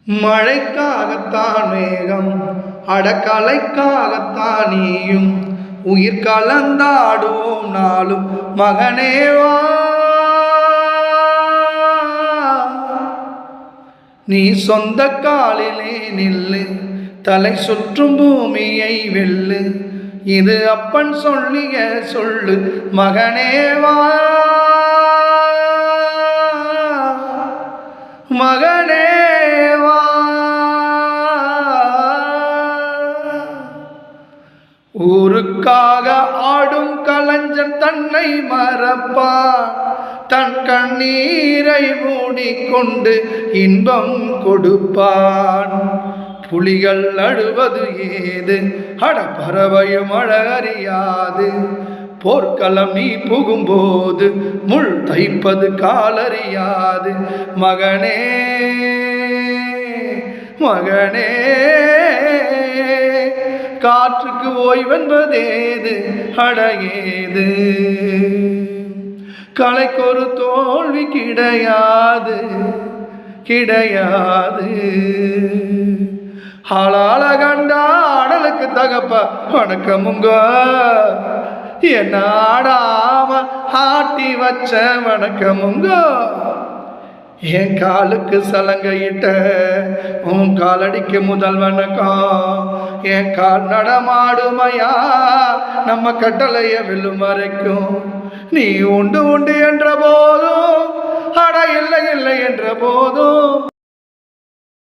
மழைக்காகத்தான் மேகம் அடக்கலைக்காகத்தான் நீயும் உயிர் கலந்தாடுவோம் நாளும் மகனேவா. நீ சொந்த காலிலே நில்லு, தலை சுற்றும் பூமியை வெல்லு, இது அப்பன் சொல்லிய சொல்லு மகனேவா. மகனேவா, ஊருக்காக ஆடும் கலைஞன் தன்னை மறப்பான், தன் கண்ணீரை மூடிக்கொண்டு இன்பம் கொடுப்பான். புலிகள் அழுவது ஏது, பறவையும் அழகறியாது, போர்க்களம் நீ புகும்போது முள் தைப்பது காலறியாது. மகனே மகனே, காற்றுக்கு ஓய்வென்பதேது அடையேது, கலைக்கொரு தோல்வி கிடையாது கிடையாது. ஆளாள கண்டா ஆடலுக்கு தகப்ப வணக்கமுங்க, என்ன ஆடாம ஆட்டி வச்ச வணக்கமுங்க. என் காலுக்கு சலங்கையிட்ட உன் காலடிக்கு முதல் வணக்கம். என் கால் நடமாடுமையா நம்ம கட்டளைய வெல்லும் வரைக்கும். நீ உண்டு உண்டு என்ற போதும், அட இல்லை இல்லை என்ற போதும்